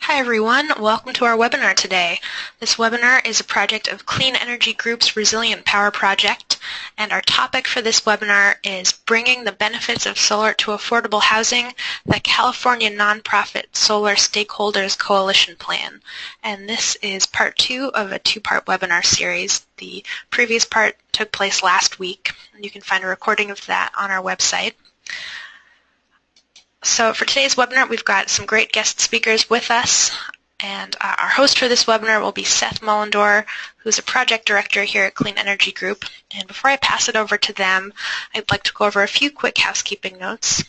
Hi everyone, welcome to our webinar today. This webinar is a project of Clean Energy Group's Resilient Power Project, and our topic for this webinar is Bringing the Benefits of Solar to Affordable Housing, the California Nonprofit Solar Stakeholders Coalition Plan. And this is part 2 of a 2-part webinar series. The previous part took place last week, and you can find a recording of that on our website. So for today's webinar, we've got some great guest speakers with us, and our host for this webinar will be Seth Mullendore, who's a project director here at Clean Energy Group. And before I pass it over to them, I'd like to go over a few quick housekeeping notes.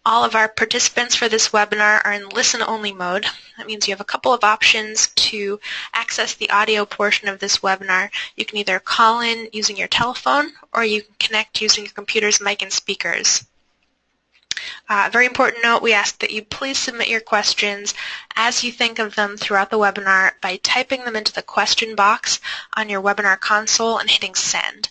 All of our participants for this webinar are in listen-only mode. That means you have a couple of options to access the audio portion of this webinar. You can either call in using your telephone, or you can connect using your computer's mic and speakers. Very important note, we ask that you please submit your questions as you think of them throughout the webinar by typing them into the question box on your webinar console and hitting send.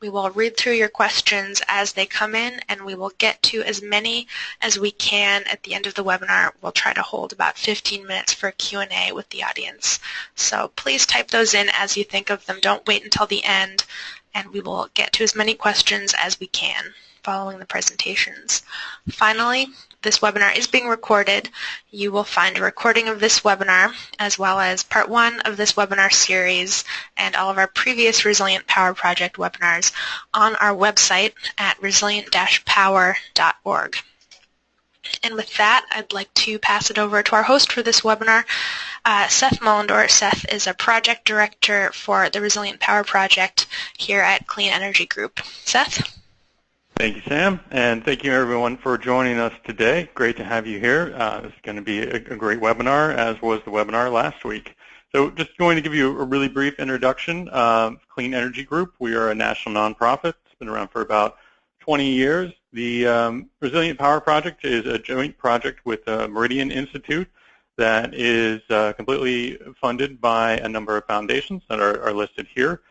We will read through your questions as they come in, and we will get to as many as we can at the end of the webinar. We'll try to hold about 15 minutes for a Q&A with the audience. So please type those in as you think of them. Don't wait until the end, and we will get to as many questions as we can following the presentations. Finally, this webinar is being recorded. You will find a recording of this webinar as well as part 1 of this webinar series and all of our previous Resilient Power Project webinars on our website at resilient-power.org. And with that, I'd like to pass it over to our host for this webinar, Seth Mullendore. Seth is a project director for the Resilient Power Project here at Clean Energy Group. Seth? Thank you, Sam, and thank you everyone for joining us today. Great to have you here. This is going to be a great webinar, as was the webinar last week. So just going to give you a really brief introduction of Clean Energy Group. We are a national nonprofit. It's been around for about 20 years. The Resilient Power Project is a joint project with the Meridian Institute that is completely funded by a number of foundations that are listed here.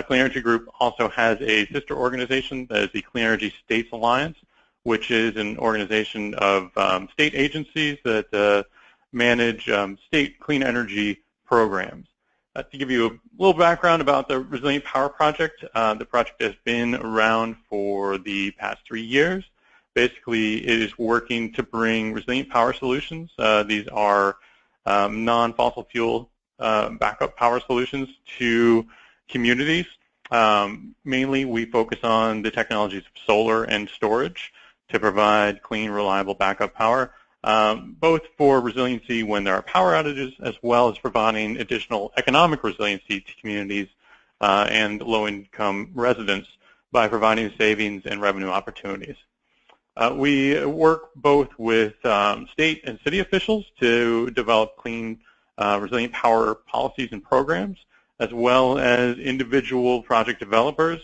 Clean Energy Group also has a sister organization that is the Clean Energy States Alliance, which is an organization of state agencies that manage state clean energy programs. To give you a little background about the Resilient Power Project, the project has been around for the past 3 years. Basically, it is working to bring resilient power solutions. These are non-fossil fuel backup power solutions to communities. Mainly we focus on the technologies of solar and storage to provide clean, reliable backup power, both for resiliency when there are power outages, as well as providing additional economic resiliency to communities and low-income residents by providing savings and revenue opportunities. We work both with state and city officials to develop clean, resilient power policies and programs, as well as individual project developers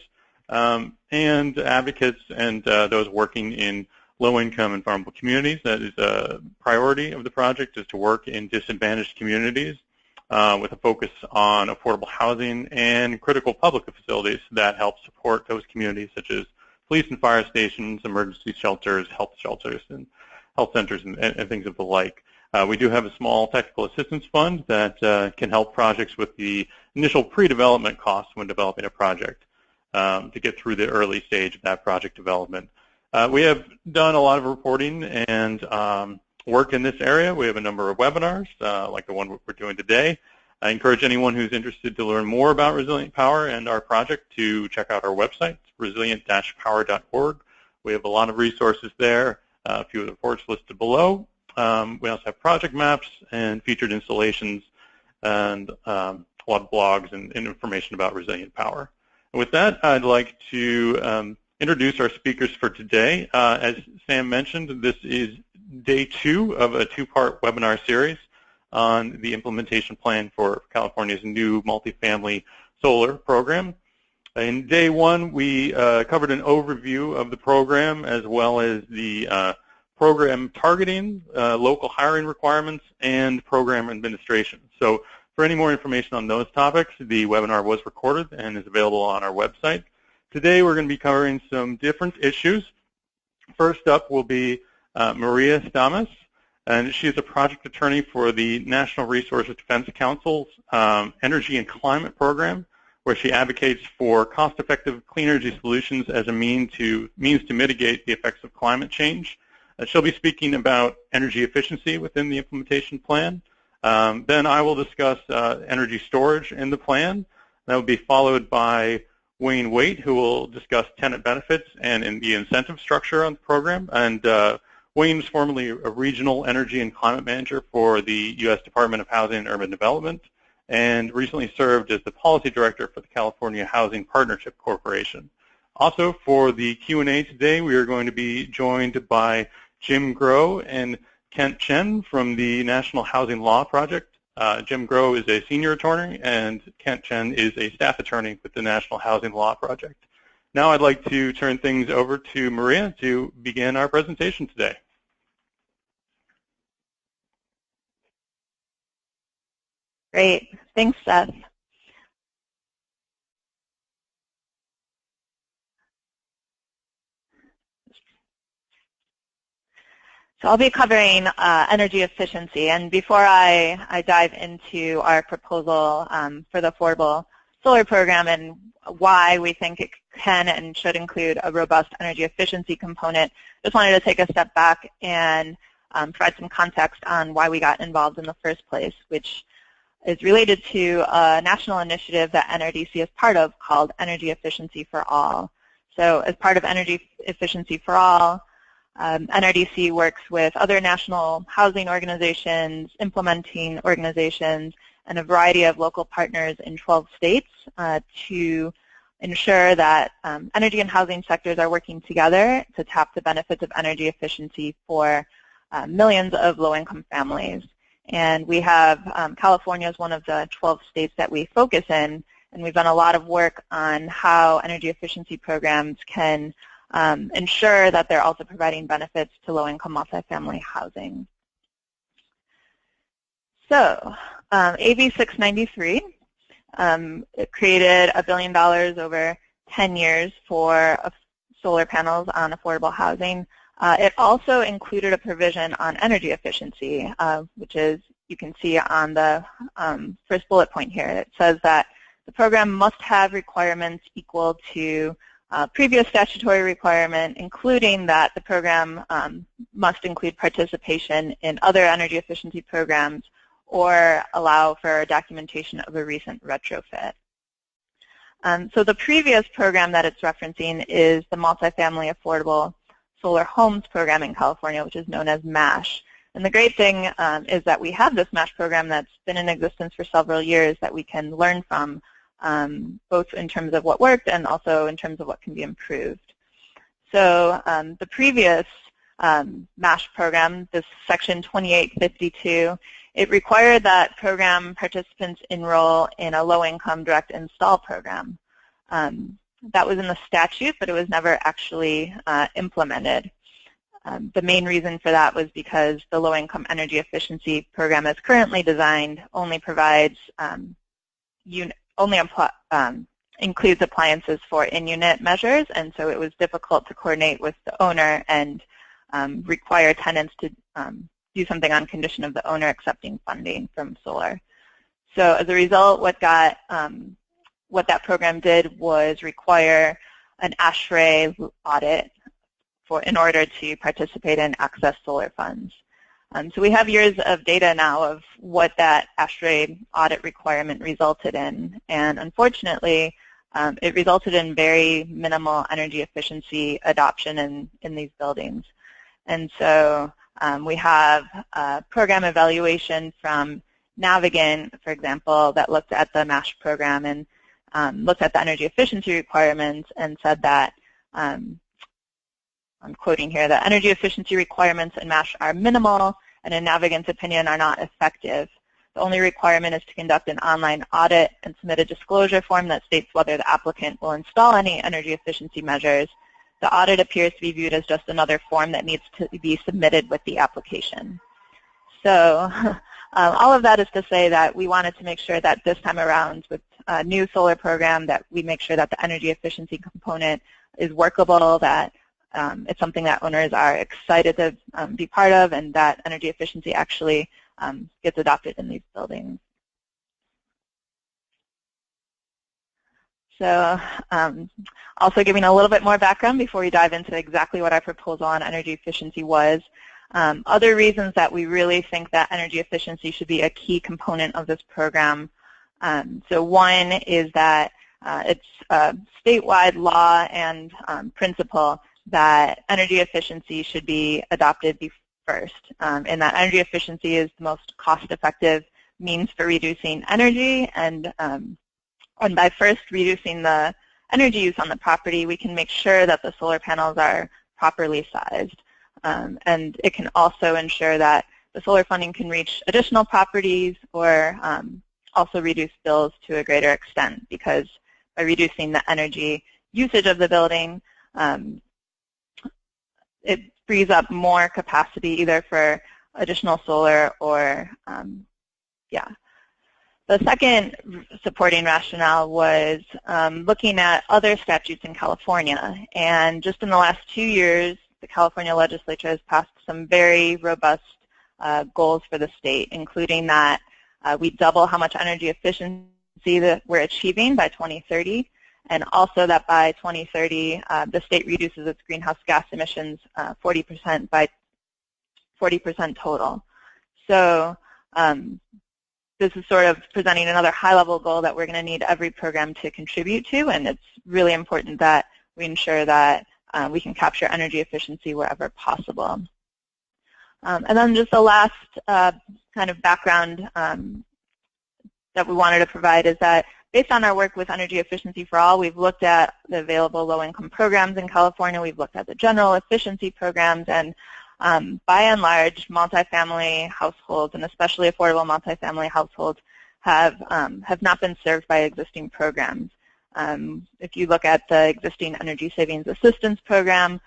and advocates and those working in low-income and vulnerable communities. That is a priority of the project, is to work in disadvantaged communities with a focus on affordable housing and critical public facilities that help support those communities, such as police and fire stations, emergency shelters, health shelters, and health centers, and things of the like. We do have a small technical assistance fund that can help projects with the initial pre-development costs when developing a project to get through the early stage of that project development. We have done a lot of reporting and work in this area. We have a number of webinars like the one we're doing today. I encourage anyone who's interested to learn more about Resilient Power and our project to check out our website, resilient-power.org. We have a lot of resources there, a few of the reports listed below. We also have project maps and featured installations and a lot of blogs and information about resilient power. And with that, I'd like to introduce our speakers for today. As Sam mentioned, this is day 2 of a 2-part webinar series on the implementation plan for California's new multifamily solar program. In day 1, we covered an overview of the program as well as the program targeting, local hiring requirements, and program administration. So for any more information on those topics, the webinar was recorded and is available on our website. Today we're going to be covering some different issues. First up will be Maria Stamas. And she is a project attorney for the National Resources Defense Council's Energy and Climate Program, where she advocates for cost-effective clean energy solutions as a means to mitigate the effects of climate change. She'll be speaking about energy efficiency within the implementation plan. Then I will discuss energy storage in the plan. That will be followed by Wayne Waite, who will discuss tenant benefits and in the incentive structure on the program. And Wayne is formerly a regional energy and climate manager for the U.S. Department of Housing and Urban Development, and recently served as the policy director for the California Housing Partnership Corporation. Also, for the Q&A today, we are going to be joined by Jim Groh and Kent Chen from the National Housing Law Project. Jim Groh is a senior attorney, and Kent Chen is a staff attorney with the National Housing Law Project. Now I'd like to turn things over to Maria to begin our presentation today. Great. Thanks, Seth. So I'll be covering energy efficiency. And before I dive into our proposal for the affordable solar program and why we think it can and should include a robust energy efficiency component, just wanted to take a step back and provide some context on why we got involved in the first place, which is related to a national initiative that NRDC is part of called Energy Efficiency for All. So as part of Energy Efficiency for All, NRDC works with other national housing organizations, implementing organizations, and a variety of local partners in 12 states to ensure that energy and housing sectors are working together to tap the benefits of energy efficiency for millions of low-income families. And we have California as one of the 12 states that we focus in, and we've done a lot of work on how energy efficiency programs can ensure that they're also providing benefits to low-income multifamily housing. So AB 693 it created $1 billion over 10 years for solar panels on affordable housing. It also included a provision on energy efficiency, which is, you can see on the first bullet point here. It says that the program must have requirements equal to previous statutory requirement, including that the program must include participation in other energy efficiency programs or allow for documentation of a recent retrofit. So the previous program that it's referencing is the Multifamily Affordable Solar Homes Program in California, which is known as MASH. And the great thing is that we have this MASH program that's been in existence for several years that we can learn from, both in terms of what worked and also in terms of what can be improved. So the previous MASH program, this Section 2852, it required that program participants enroll in a low-income direct install program. That was in the statute, but it was never actually implemented. The main reason for that was because the low-income energy efficiency program as currently designed only provides, includes appliances for in-unit measures, and so it was difficult to coordinate with the owner and require tenants to do something on condition of the owner accepting funding from solar. So as a result, what that program did was require an ASHRAE audit in order to participate and access solar funds. So we have years of data now of what that ASHRAE audit requirement resulted in, and unfortunately, it resulted in very minimal energy efficiency adoption in these buildings. And so we have a program evaluation from Navigant, for example, that looked at the MASH program and looked at the energy efficiency requirements and said that, I'm quoting here, the energy efficiency requirements in MASH are minimal and in Navigant's opinion are not effective. The only requirement is to conduct an online audit and submit a disclosure form that states whether the applicant will install any energy efficiency measures. The audit appears to be viewed as just another form that needs to be submitted with the application. So all of that is to say that we wanted to make sure that this time around with a new solar program that we make sure that the energy efficiency component is workable, that it's something that owners are excited to be part of, and that energy efficiency actually gets adopted in these buildings. So also giving a little bit more background before we dive into exactly what our proposal on energy efficiency was. Other reasons that we really think that energy efficiency should be a key component of this program. So one is that it's a statewide law and principle that energy efficiency should be adopted first, and that energy efficiency is the most cost-effective means for reducing energy, and by first reducing the energy use on the property, we can make sure that the solar panels are properly sized. And it can also ensure that the solar funding can reach additional properties or also reduce bills to a greater extent, because by reducing the energy usage of the building, it frees up more capacity either for additional solar or, yeah. The second supporting rationale was looking at other statutes in California. And just in the last 2 years, the California legislature has passed some very robust goals for the state, including that we double how much energy efficiency that we're achieving by 2030, and also that by 2030, the state reduces its greenhouse gas emissions 40% by 40% total. So this is sort of presenting another high-level goal that we're going to need every program to contribute to, and it's really important that we ensure that we can capture energy efficiency wherever possible. And then just the last kind of background that we wanted to provide is that based on our work with Energy Efficiency for All, we've looked at the available low-income programs in California, we've looked at the general efficiency programs, and by and large, multifamily households, and especially affordable multifamily households, have not been served by existing programs. If you look at the existing Energy Savings Assistance Program,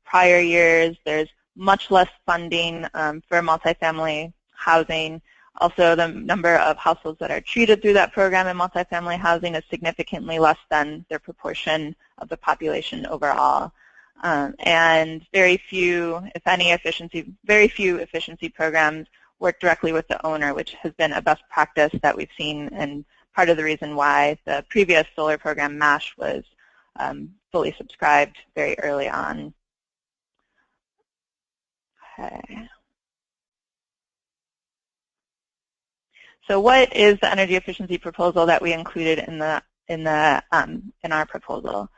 prior years, there's much less funding for multifamily housing. Also, the number of households that are treated through that program in multifamily housing is significantly less than their proportion of the population overall. And very few, if any, very few efficiency programs work directly with the owner, which has been a best practice that we've seen, and part of the reason why the previous solar program, MASH, was fully subscribed very early on. Okay. So what is the energy efficiency proposal that we included in our proposal?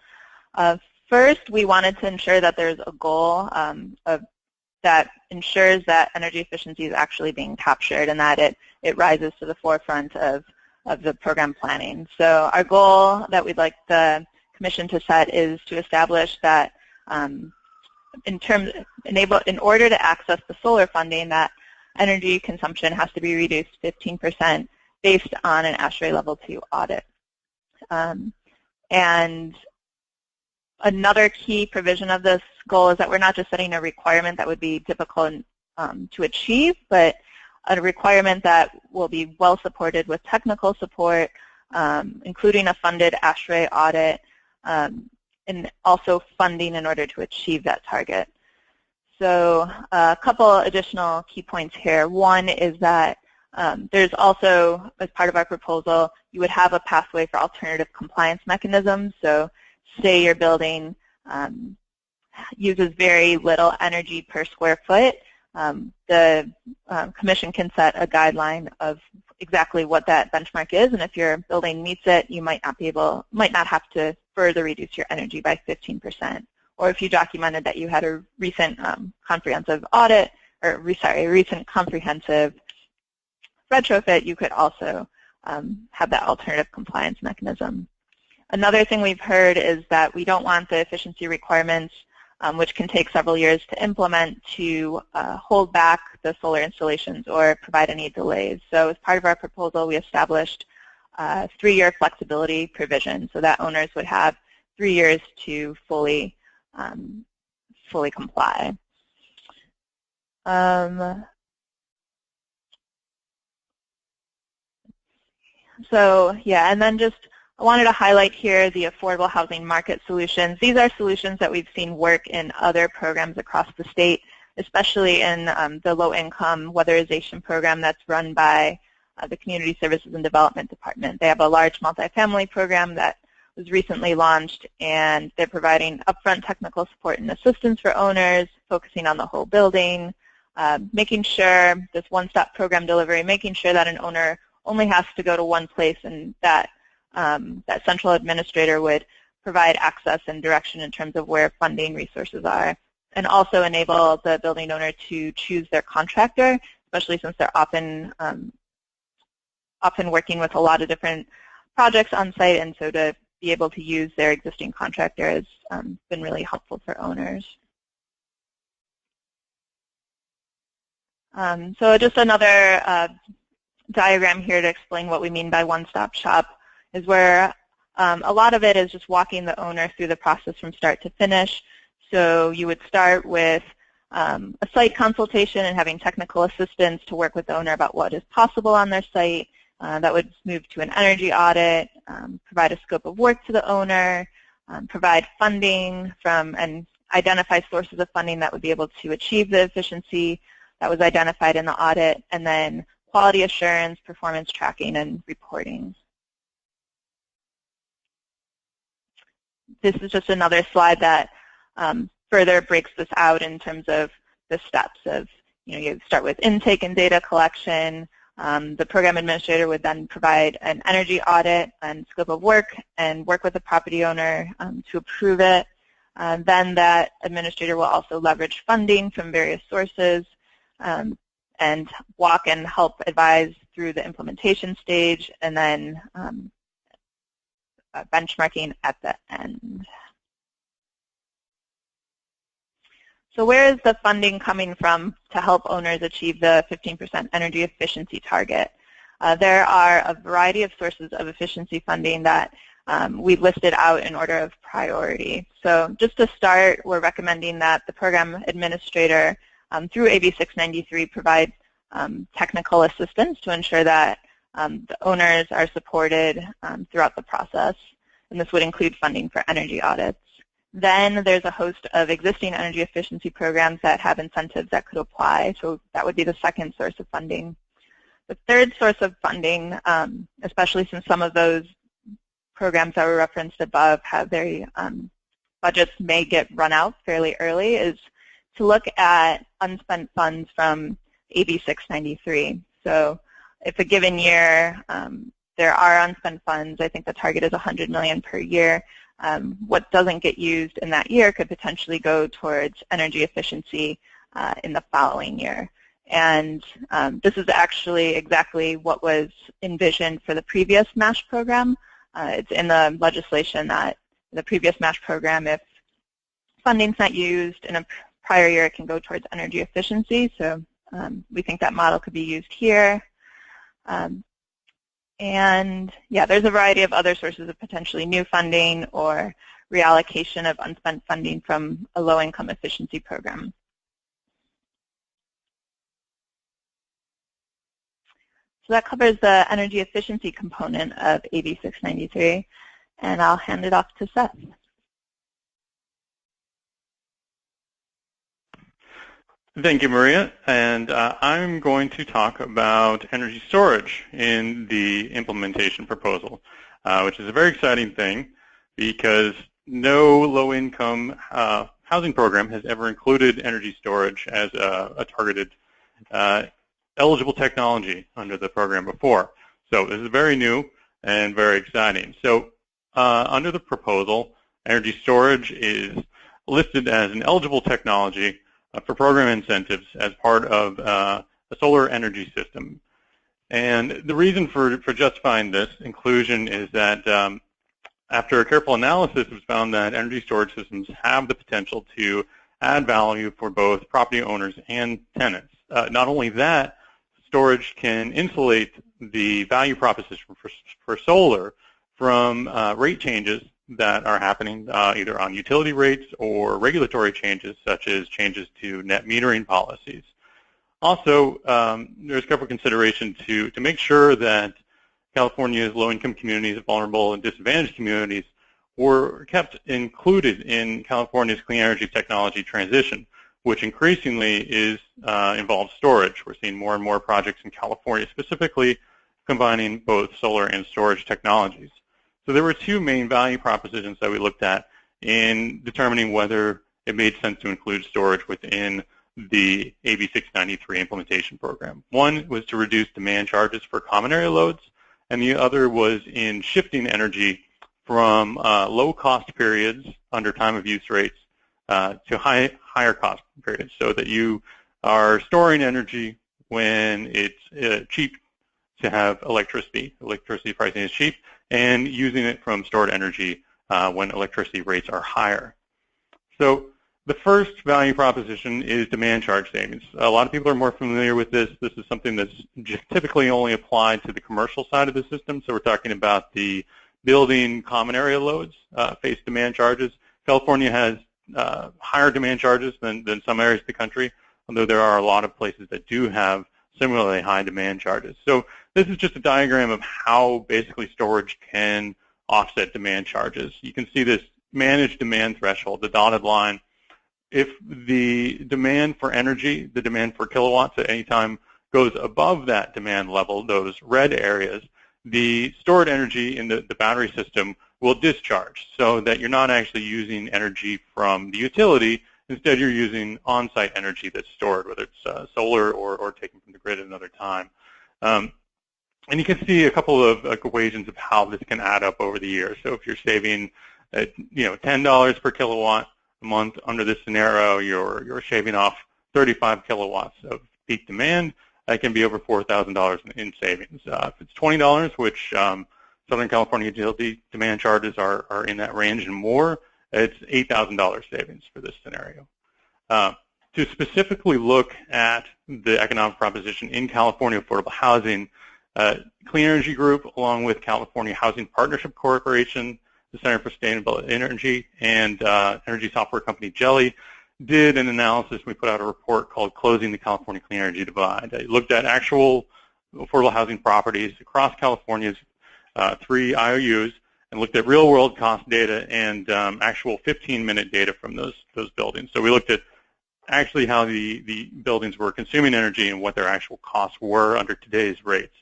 First, we wanted to ensure that there's a goal that ensures that energy efficiency is actually being captured and that it rises to the forefront of the program planning. So our goal that we'd like the Commission to set is to establish that in order to access the solar funding, that energy consumption has to be reduced 15% based on an ASHRAE Level 2 audit. And another key provision of this goal is that we're not just setting a requirement that would be difficult to achieve, but a requirement that will be well supported with technical support, including a funded ASHRAE audit, and also funding in order to achieve that target. So a couple additional key points here. One is that there's also, as part of our proposal, you would have a pathway for alternative compliance mechanisms. So say your building uses very little energy per square foot, the Commission can set a guideline of exactly what that benchmark is, and if your building meets it, you might not have to further reduce your energy by 15%. Or if you documented that you had a recent comprehensive audit, or recent comprehensive retrofit, you could also have that alternative compliance mechanism. Another thing we've heard is that we don't want the efficiency requirements, which can take several years to implement, to hold back the solar installations or provide any delays. So as part of our proposal, we established a 3-year flexibility provision so that owners would have 3 years to fully comply. So yeah, and then just I wanted to highlight here the affordable housing market solutions. These are solutions that we've seen work in other programs across the state, especially in the low-income weatherization program that's run by the Community Services and Development Department. They have a large multifamily program that was recently launched, and they're providing upfront technical support and assistance for owners, focusing on the whole building, making sure this one-stop program delivery, making sure that an owner only has to go to one place, and that that central administrator would provide access and direction in terms of where funding resources are, and also enable the building owner to choose their contractor, especially since they're often working with a lot of different projects on site, and so to be able to use their existing contractor has been really helpful for owners. So just another diagram here to explain what we mean by one-stop shop is where a lot of it is just walking the owner through the process from start to finish. So you would start with a site consultation and having technical assistance to work with the owner about what is possible on their site. That would move to an energy audit, provide a scope of work to the owner, provide funding from and identify sources of funding that would be able to achieve the efficiency that was identified in the audit, and then quality assurance, performance tracking, and reporting. This is just another slide that further breaks this out in terms of the steps of, you start with intake and data collection. The program administrator would then provide an energy audit and scope of work and work with the property owner to approve it. Then that administrator will also leverage funding from various sources and walk and help advise through the implementation stage, and then benchmarking at the end. So where is the funding coming from to help owners achieve the 15% energy efficiency target? There are a variety of sources of efficiency funding that we've listed out in order of priority. So just to start, we're recommending that the program administrator through AB 693 provide technical assistance to ensure that the owners are supported throughout the process, and this would include funding for energy audits. Then there's a host of existing energy efficiency programs that have incentives that could apply, so that would be the second source of funding. The third source of funding, especially since some of those programs that were referenced above have very budgets may get run out fairly early, is to look at unspent funds from AB 693. So if a given year there are unspent funds, I think the target is $100 million per year. What doesn't get used in that year could potentially go towards energy efficiency in the following year. And this is actually exactly what was envisioned for the previous MASH program. It's in the legislation that the previous MASH program, if funding's not used in a prior year, it can go towards energy efficiency. So we think that model could be used here. And yeah, there's a variety of other sources of potentially new funding or reallocation of unspent funding from a low-income efficiency program. So that covers the energy efficiency component of AB 693, and I'll hand it off to Seth. Thank you, Maria. And I'm going to talk about energy storage in the implementation proposal, which is a very exciting thing because no low-income housing program has ever included energy storage as a targeted eligible technology under the program before. So this is very new and very exciting. So under the proposal, energy storage is listed as an eligible technology for program incentives as part of a solar energy system. And the reason for justifying this inclusion is that after a careful analysis, it was found that energy storage systems have the potential to add value for both property owners and tenants. Not only that, storage can insulate the value proposition for solar from rate changes that are happening either on utility rates or regulatory changes, such as changes to net metering policies. Also, there's careful consideration to make sure that California's low-income communities, vulnerable and disadvantaged communities were kept included in California's clean energy technology transition, which increasingly involves storage. We're seeing more and more projects in California, specifically combining both solar and storage technologies. So there were two main value propositions that we looked at in determining whether it made sense to include storage within the AB 693 implementation program. One was to reduce demand charges for common area loads, and the other was in shifting energy from low-cost periods under time of use rates to higher cost periods, so that you are storing energy when it's cheap to have electricity. Electricity pricing is cheap, and using it from stored energy when electricity rates are higher. So the first value proposition is demand charge savings. A lot of people are more familiar with this. This is something that's typically only applied to the commercial side of the system. So we're talking about the building common area loads face demand charges. California has higher demand charges than some areas of the country, although there are a lot of places that do have similarly high demand charges. So this is just a diagram of how basically storage can offset demand charges. You can see this managed demand threshold, the dotted line. If the demand for energy, the demand for kilowatts at any time goes above that demand level, those red areas, the stored energy in the battery system will discharge, so that you're not actually using energy from the utility. Instead, you're using on-site energy that's stored, whether it's solar or taken from the grid at another time. And you can see a couple of equations of how this can add up over the years. So if you're saving $10 per kilowatt a month under this scenario, you're shaving off 35 kilowatts of peak demand. That can be over $4,000 in savings. If it's $20, which Southern California utility demand charges are in that range and more, it's $8,000 savings for this scenario. To specifically look at the economic proposition in California affordable housing, Clean Energy Group, along with California Housing Partnership Corporation, the Center for Sustainable Energy, and energy software company Jelly, did an analysis. We put out a report called Closing the California Clean Energy Divide. It looked at actual affordable housing properties across California's 3 IOUs and looked at real-world cost data and actual 15-minute data from those buildings. So we looked at actually how the buildings were consuming energy and what their actual costs were under today's rates.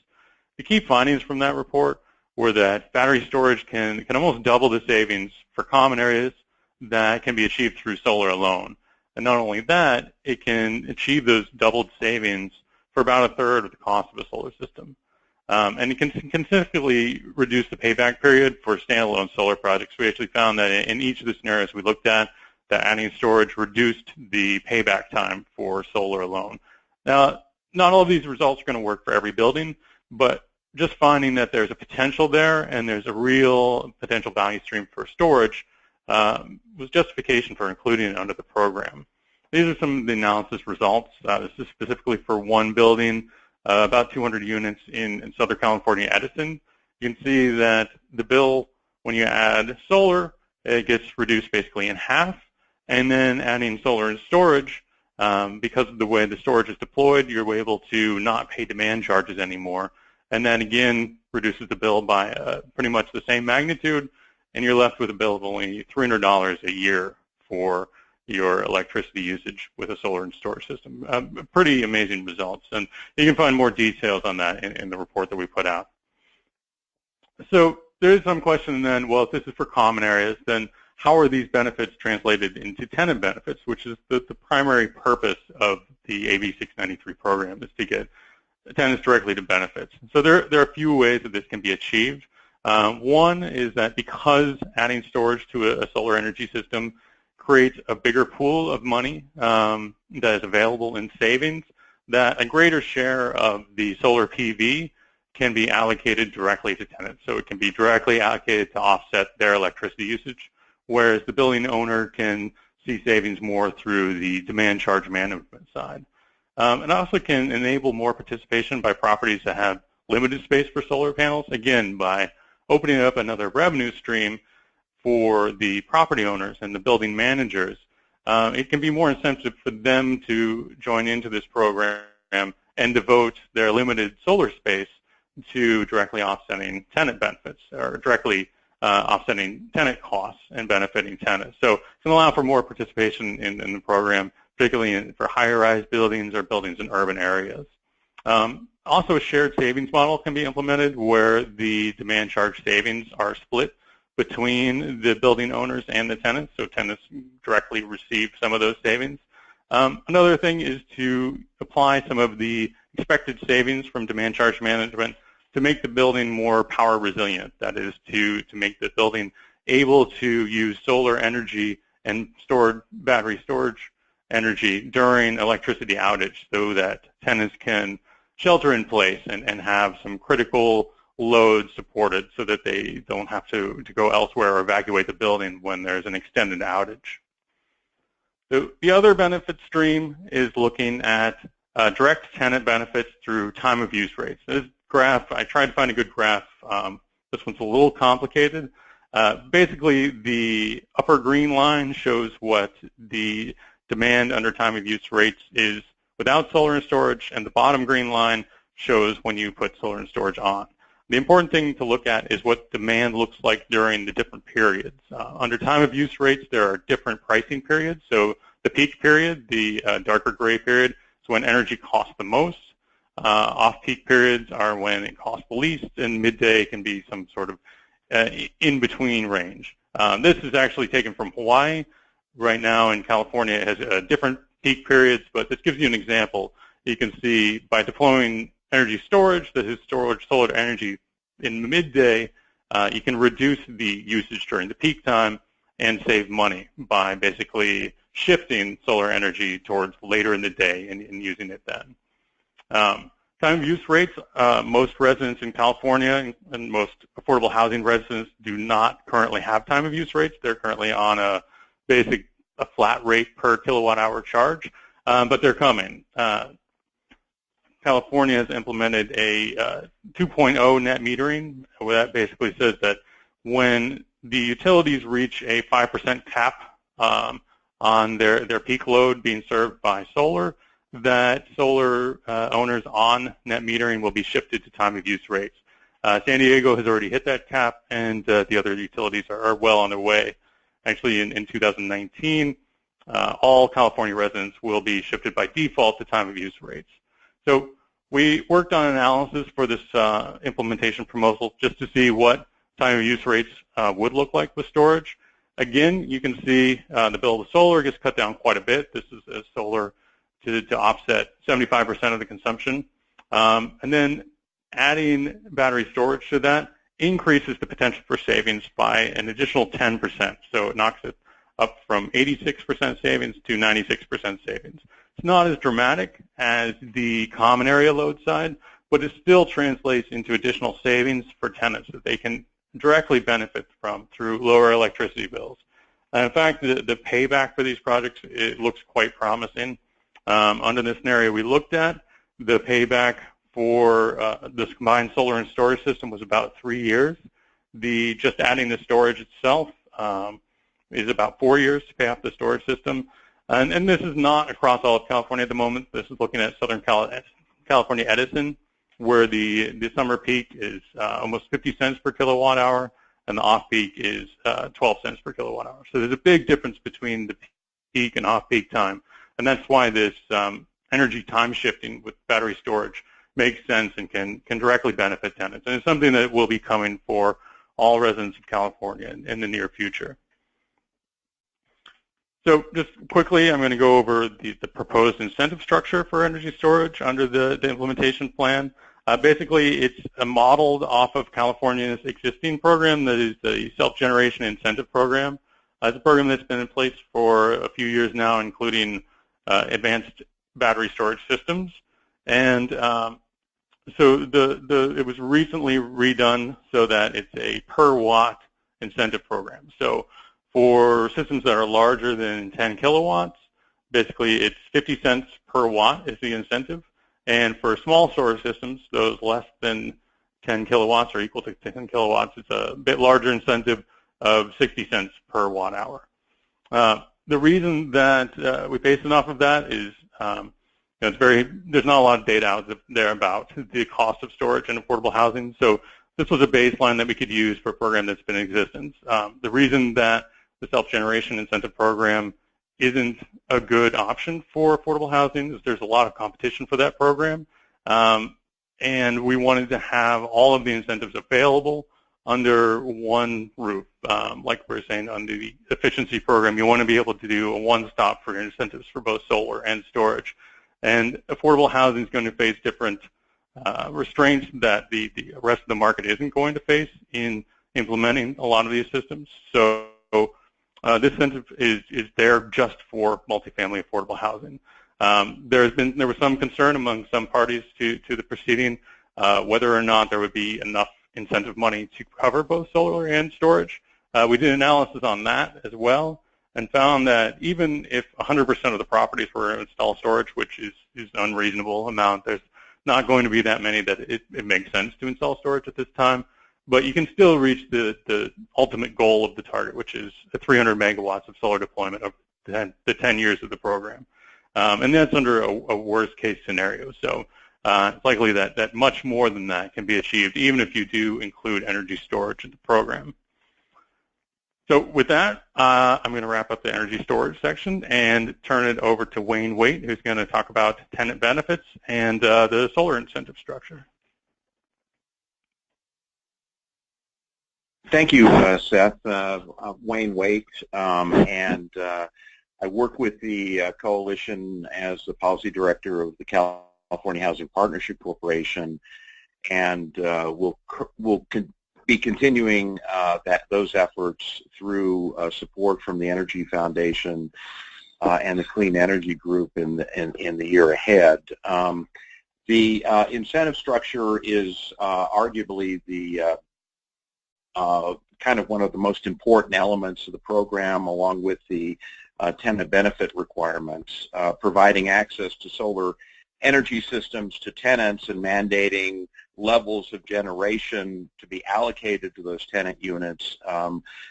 The key findings from that report were that battery storage can almost double the savings for common areas that can be achieved through solar alone. And not only that, it can achieve those doubled savings for about a third of the cost of a solar system. And it can significantly reduce the payback period for standalone solar projects. We actually found that in each of the scenarios we looked at, that adding storage reduced the payback time for solar alone. Now, not all of these results are going to work for every building, but just finding that there's a potential there and there's a real potential value stream for storage was justification for including it under the program. These are some of the analysis results. This is specifically for one building, about 200 units in Southern California, Edison. You can see that the bill, when you add solar, it gets reduced basically in half. And then adding solar and storage, because of the way the storage is deployed, you're able to not pay demand charges anymore. And that, again, reduces the bill by pretty much the same magnitude, and you're left with a bill of only $300 a year for your electricity usage with a solar and storage system. Pretty amazing results, and you can find more details on that in the report that we put out. So there is some question then, well, if this is for common areas, then how are these benefits translated into tenant benefits, which is the primary purpose of the AB 693 program, is to get tenants directly to benefits. So there are a few ways that this can be achieved. One is that because adding storage to a solar energy system creates a bigger pool of money that is available in savings, that a greater share of the solar PV can be allocated directly to tenants. So it can be directly allocated to offset their electricity usage, whereas the building owner can see savings more through the demand charge management side. It also can enable more participation by properties that have limited space for solar panels, again, by opening up another revenue stream for the property owners and the building managers. It can be more incentive for them to join into this program and devote their limited solar space to directly offsetting tenant benefits, or directly offsetting tenant costs and benefiting tenants. So it's going to allow for more participation in the program, particularly for higher-rise buildings or buildings in urban areas. Also, a shared savings model can be implemented where the demand charge savings are split between the building owners and the tenants, so tenants directly receive some of those savings. Another thing is to apply some of the expected savings from demand charge management to make the building more power resilient. That is, to make the building able to use solar energy and stored battery storage energy during electricity outage so that tenants can shelter in place and have some critical loads supported so that they don't have to go elsewhere or evacuate the building when there's an extended outage. So the other benefit stream is looking at direct tenant benefits through time of use rates. This graph, I tried to find a good graph. This one's a little complicated. Basically, the upper green line shows what the demand under time of use rates is without solar and storage, and the bottom green line shows when you put solar and storage on. The important thing to look at is what demand looks like during the different periods. Under time of use rates, there are different pricing periods. So the peak period, the darker gray period, is when energy costs the most. Off-peak periods are when it costs the least, and midday can be some sort of in-between range. This is actually taken from Hawaii. Right now in California, it has different peak periods, but this gives you an example. You can see by deploying energy storage, the storage solar energy in the midday, you can reduce the usage during the peak time and save money by basically shifting solar energy towards later in the day and using it then. Time of use rates, most residents in California and most affordable housing residents do not currently have time of use rates. They're currently on a flat rate per kilowatt hour charge, but they're coming. California has implemented a 2.0 net metering, where that basically says that when the utilities reach a 5% cap on their peak load being served by solar, that solar owners on net metering will be shifted to time of use rates. San Diego has already hit that cap, and the other utilities are well on their way. Actually, in 2019, all California residents will be shifted by default to time of use rates. So we worked on analysis for this implementation proposal just to see what time of use rates would look like with storage. Again, you can see the bill of solar gets cut down quite a bit. This is solar to offset 75% of the consumption. And then adding battery storage to that increases the potential for savings by an additional 10%. So it knocks it up from 86% savings to 96% savings. It's not as dramatic as the common area load side, but it still translates into additional savings for tenants that they can directly benefit from through lower electricity bills. And in fact, the payback for these projects, it looks quite promising. Under the scenario we looked at, the payback for this combined solar and storage system was about 3 years. Just adding the storage itself is about 4 years to pay off the storage system. And this is not across all of California at the moment. This is looking at Southern California Edison, where the summer peak is almost 50 cents per kilowatt hour, and the off-peak is 12 cents per kilowatt hour. So there's a big difference between the peak and off-peak time, and that's why this energy time shifting with battery storage makes sense and can directly benefit tenants. And it's something that will be coming for all residents of California in the near future. So just quickly, I'm going to go over the proposed incentive structure for energy storage under the implementation plan. Basically, it's modeled off of California's existing program, that is the self-generation incentive program. It's a program that's been in place for a few years now, including advanced battery storage systems. And so it was recently redone so that it's a per watt incentive program. So for systems that are larger than 10 kilowatts, basically it's 50 cents per watt is the incentive. And for small solar systems, those less than 10 kilowatts or equal to 10 kilowatts, it's a bit larger incentive of 60 cents per watt hour. The reason that we base it off of that is there's not a lot of data out there about the cost of storage and affordable housing. So this was a baseline that we could use for a program that's been in existence. The reason that the self-generation incentive program isn't a good option for affordable housing is there's a lot of competition for that program. And we wanted to have all of the incentives available under one roof. Like we were saying, under the efficiency program, you want to be able to do a one-stop for incentives for both solar and storage. And affordable housing is going to face different restraints that the rest of the market isn't going to face in implementing a lot of these systems. So this incentive is there just for multifamily affordable housing. There was some concern among some parties to the proceeding whether or not there would be enough incentive money to cover both solar and storage. We did analysis on that as well and found that even if 100% of the properties were to install storage, which is an unreasonable amount, there's not going to be that many that it makes sense to install storage at this time. But you can still reach the ultimate goal of the target, which is 300 megawatts of solar deployment of the 10 years of the program. And that's under a worst-case scenario. So it's likely that much more than that can be achieved, even if you do include energy storage in the program. So with that, I'm going to wrap up the energy storage section and turn it over to Wayne Waite, who's going to talk about tenant benefits and the solar incentive structure. Thank you, Seth. Wayne Waite, and I work with the coalition as the policy director of the California Housing Partnership Corporation, and we'll be continuing those efforts through support from the Energy Foundation and the Clean Energy Group in the year ahead. The incentive structure is arguably the kind of one of the most important elements of the program, along with the tenant benefit requirements, providing access to solar energy systems to tenants and mandating levels of generation to be allocated to those tenant units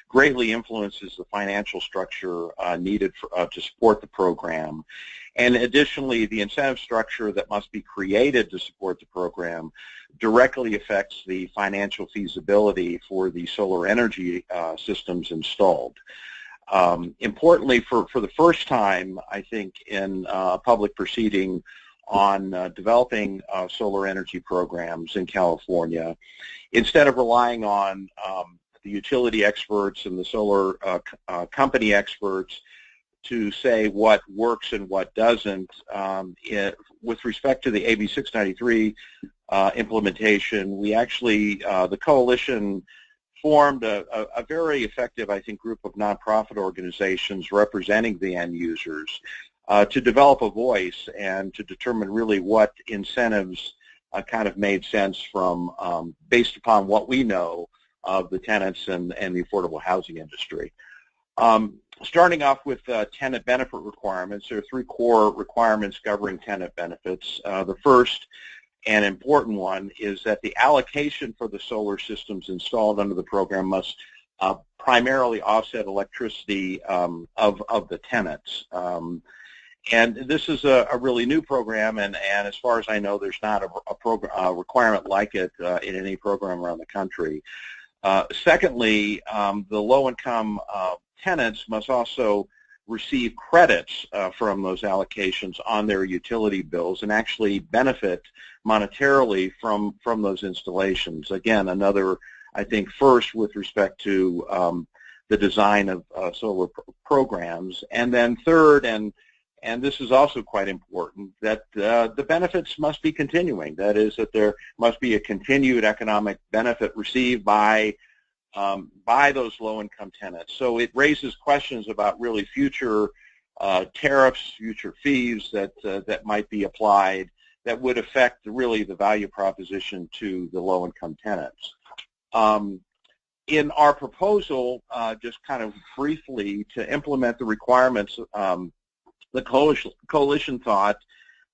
greatly influences the financial structure needed to support the program. And additionally, the incentive structure that must be created to support the program directly affects the financial feasibility for the solar energy systems installed. Importantly, for the first time, I think, in a public proceeding on developing solar energy programs in California, instead of relying on the utility experts and the solar company experts to say what works and what doesn't, with respect to the AB 693 implementation, we actually, the coalition formed a very effective, I think, group of nonprofit organizations representing the end users to develop a voice and to determine really what incentives kind of made sense from based upon what we know of the tenants and the affordable housing industry. Starting off with tenant benefit requirements, there are three core requirements governing tenant benefits. The first and important one is that the allocation for the solar systems installed under the program must primarily offset electricity of the tenants. And this is a really new program, and as far as I know, there's not a requirement like it in any program around the country. Secondly, the low-income tenants must also receive credits from those allocations on their utility bills and actually benefit monetarily from those installations. Again, another, I think, first with respect to the design of solar programs. And then third, and this is also quite important, that the benefits must be continuing. That is, that there must be a continued economic benefit received by those low-income tenants. So it raises questions about really future tariffs, future fees that might be applied that would affect really the value proposition to the low-income tenants. In our proposal, just kind of briefly, to implement the requirements, the coalition thought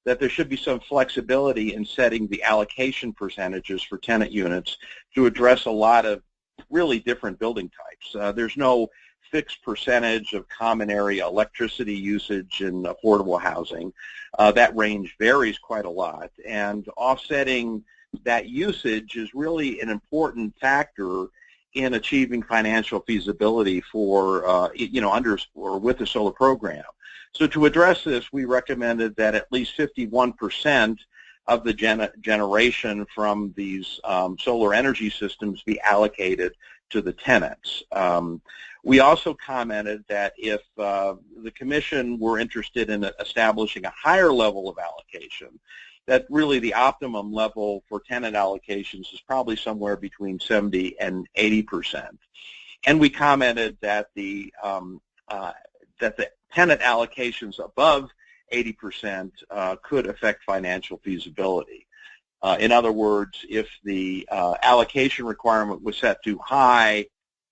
that there should be some flexibility in setting the allocation percentages for tenant units to address a lot of really different building types. There's no fixed percentage of common area electricity usage in affordable housing. That range varies quite a lot, and offsetting that usage is really an important factor in achieving financial feasibility for, under or with the solar program. So to address this, we recommended that at least 51% of the generation from these solar energy systems be allocated to the tenants. We also commented that if the Commission were interested in establishing a higher level of allocation, that really the optimum level for tenant allocations is probably somewhere between 70 and 80%. And we commented that the tenant allocations above 80% could affect financial feasibility. In other words, if the allocation requirement was set too high,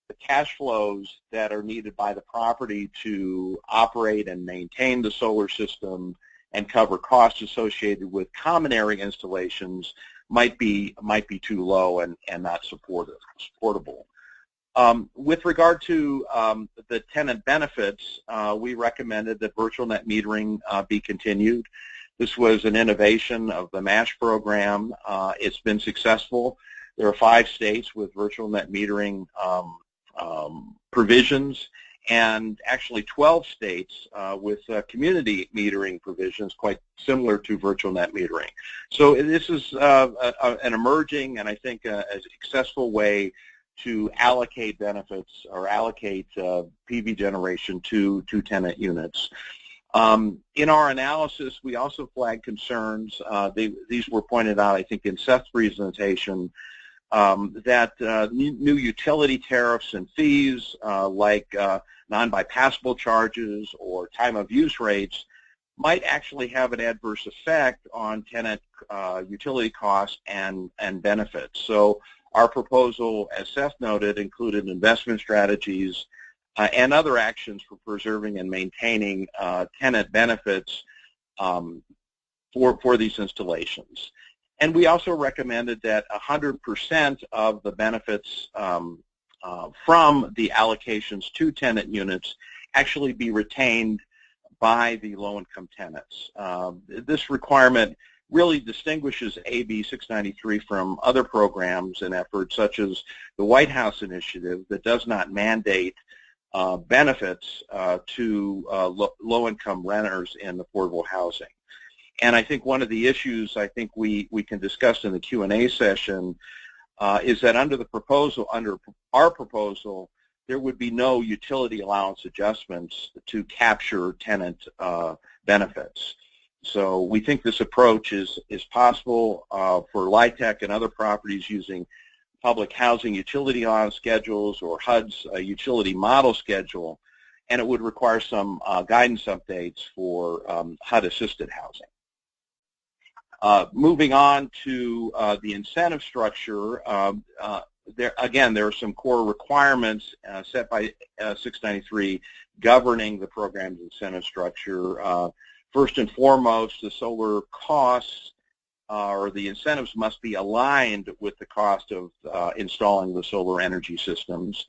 the cash flows that are needed by the property to operate and maintain the solar system and cover costs associated with common area installations might be too low and not supportable. With regard to the tenant benefits, we recommended that virtual net metering be continued. This was an innovation of the MASH program. It's been successful. There are 5 states with virtual net metering provisions, and actually 12 states with community metering provisions quite similar to virtual net metering. So this is an emerging and I think a successful way to allocate benefits or allocate PV generation to tenant units. In our analysis, we also flagged concerns. These were pointed out, I think, in Seth's presentation, that new utility tariffs and fees like non-bypassable charges or time of use rates might actually have an adverse effect on tenant utility costs and benefits. So our proposal, as Seth noted, included investment strategies and other actions for preserving and maintaining tenant benefits for these installations. And we also recommended that 100% of the benefits from the allocations to tenant units actually be retained by the low-income tenants. This requirement really distinguishes AB 693 from other programs and efforts such as the White House initiative that does not mandate benefits to low-income renters in affordable housing. And I think one of the issues I think we can discuss in the Q&A session is that under our proposal, there would be no utility allowance adjustments to capture tenant benefits. So we think this approach is possible for LIHTC and other properties using public housing utility allowance schedules or HUD's utility model schedule, and it would require some guidance updates for HUD-assisted housing. Moving on to the incentive structure, there are some core requirements set by 693 governing the program's incentive structure. First and foremost, the solar costs or the incentives must be aligned with the cost of installing the solar energy systems.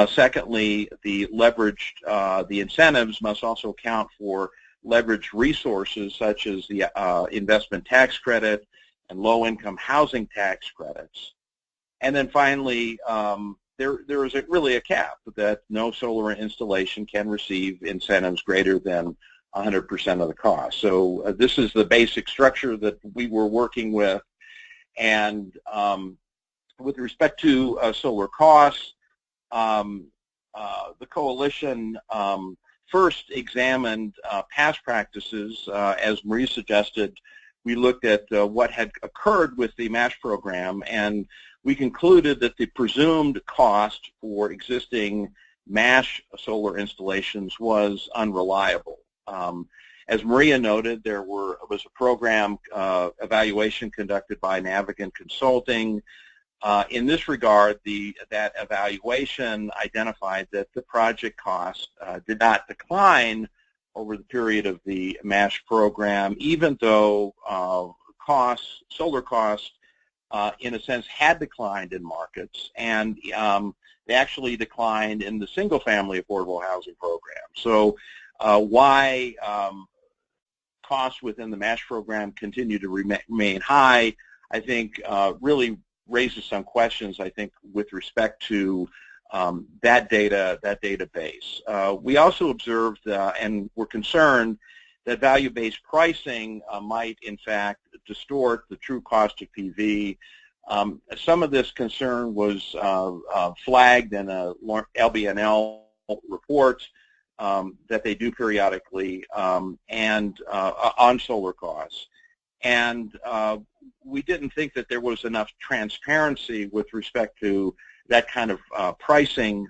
Secondly, the incentives must also account for leveraged resources such as the investment tax credit and low-income housing tax credits. And then finally, there is really a cap that no solar installation can receive incentives greater than 100% of the cost. So this is the basic structure that we were working with. And with respect to solar costs, the coalition first examined past practices. As Marie suggested, we looked at what had occurred with the MASH program, and we concluded that the presumed cost for existing MASH solar installations was unreliable. As Maria noted, there was a program evaluation conducted by Navigant Consulting. In this regard, that evaluation identified that the project cost did not decline over the period of the MASH program, even though solar costs in a sense, had declined in markets, and they actually declined in the single-family affordable housing program. So why costs within the MASH program continue to remain high, I think really raises some questions, I think, with respect to that database. We also observed and were concerned that value-based pricing might, in fact, distort the true cost of PV. Some of this concern was flagged in a LBNL report that they do periodically and on solar costs. And we didn't think that there was enough transparency with respect to that kind of pricing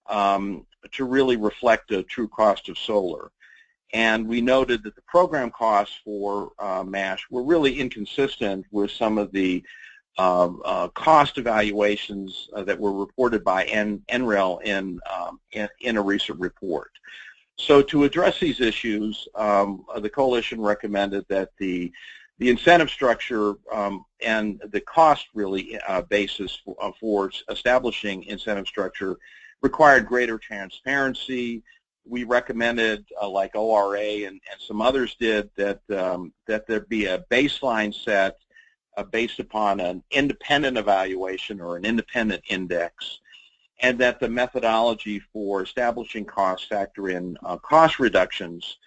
to really reflect the true cost of solar. And we noted that the program costs for MASH were really inconsistent with some of the cost evaluations that were reported by NREL in a recent report. So to address these issues, the coalition recommended that the incentive structure and the cost really basis for establishing incentive structure required greater transparency. We recommended, like ORA and some others did, that there be a baseline set based upon an independent evaluation or an independent index, and that the methodology for establishing costs factor in cost reductions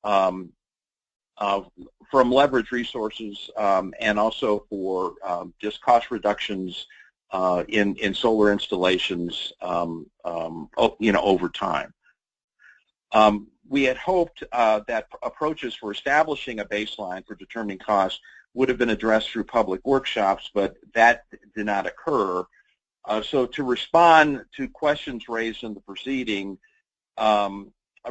from leverage resources and also for just cost reductions in solar installations over time. We had hoped that approaches for establishing a baseline for determining costs would have been addressed through public workshops, but that did not occur. So to respond to questions raised in the proceeding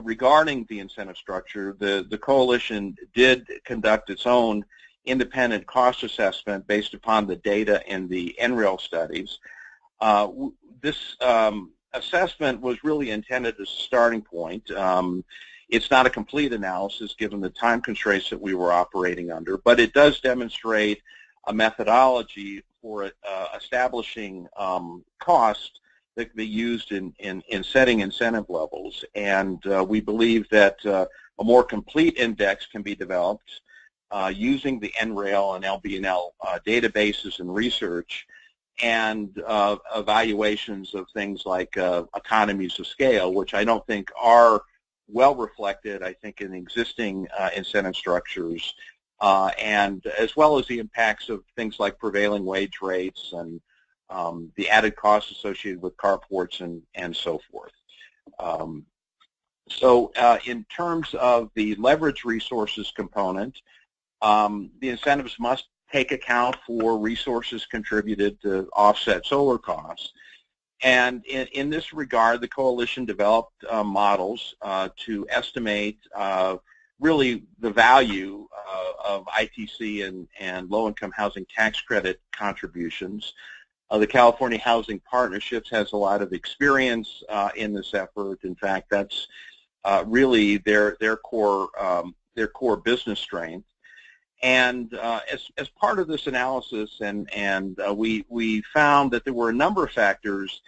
regarding the incentive structure, the coalition did conduct its own independent cost assessment based upon the data in the NREL studies. This assessment was really intended as a starting point. It's not a complete analysis given the time constraints that we were operating under, but it does demonstrate a methodology for establishing costs that can be used in setting incentive levels. And we believe that a more complete index can be developed using the NREL and LBNL databases and research, and evaluations of things like economies of scale, which I don't think are well reflected, I think, in existing incentive structures, and as well as the impacts of things like prevailing wage rates and the added costs associated with carports and so forth. So in terms of the leverage resources component, the incentives must take account for resources contributed to offset solar costs. And in this regard, the coalition developed models to estimate really the value of ITC and low-income housing tax credit contributions. The California Housing Partnerships has a lot of experience in this effort. In fact, that's really their core business strength. And as part of this analysis, we found that there were a number of factors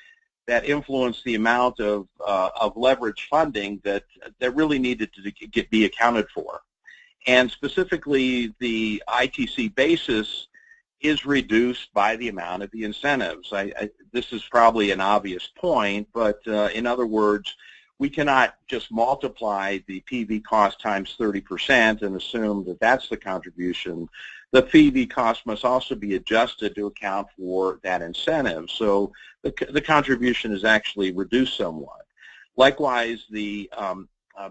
that influenced the amount of leverage funding that really needed to be accounted for. And specifically, the ITC basis is reduced by the amount of the incentives. This is probably an obvious point, but in other words, we cannot just multiply the PV cost times 30% and assume that that's the contribution. The PV cost must also be adjusted to account for that incentive. So the contribution is actually reduced somewhat. Likewise, the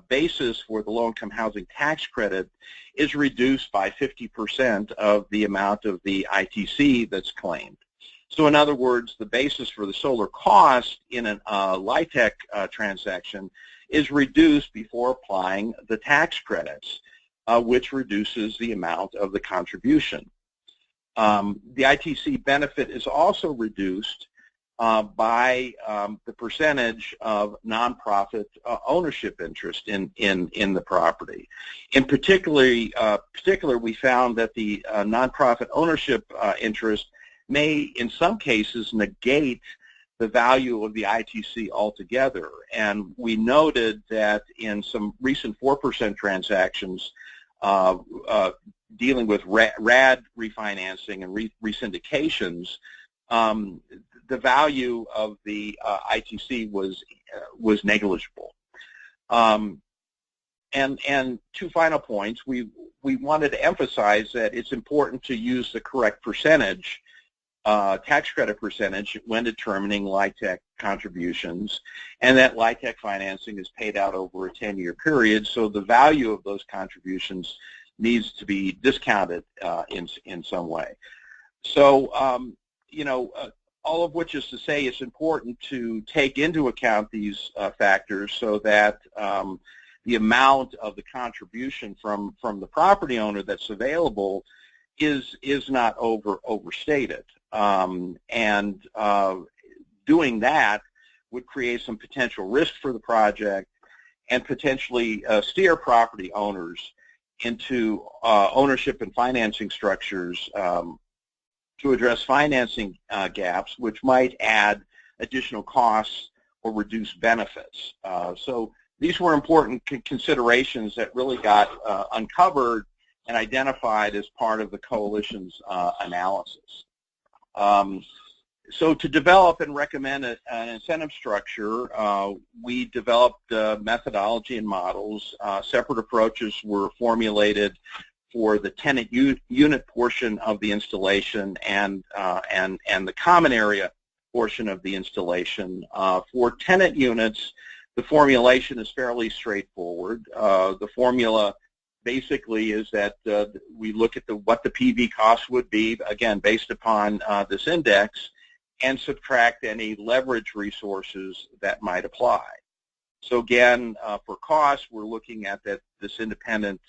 basis for the low-income housing tax credit is reduced by 50% of the amount of the ITC that's claimed. So in other words, the basis for the solar cost in an LIHTC transaction is reduced before applying the tax credits, which reduces the amount of the contribution. The ITC benefit is also reduced by the percentage of nonprofit ownership interest in the property. In particular, we found that the nonprofit ownership interest may, in some cases, negate the value of the ITC altogether. And we noted that in some recent 4% transactions dealing with RAD refinancing and re-syndications, the value of the ITC was negligible. And two final points. We wanted to emphasize that it's important to use the correct percentage, tax credit percentage, when determining LIHTC contributions, and that LIHTC financing is paid out over a 10-year period, so the value of those contributions needs to be discounted in some way. So, you know, all of which is to say it's important to take into account these factors so that the amount of the contribution from the property owner that's available is not overstated. And doing that would create some potential risk for the project and potentially steer property owners into ownership and financing structures to address financing gaps, which might add additional costs or reduce benefits. So these were important considerations that really got uncovered and identified as part of the coalition's analysis. So to develop and recommend an incentive structure, we developed methodology and models. Separate approaches were formulated for the tenant unit portion of the installation and the common area portion of the installation. For tenant units, the formulation is fairly straightforward. The formula basically is that we look at what the PV cost would be, again, based upon this index, and subtract any leverage resources that might apply. So again, for cost, we're looking at this independent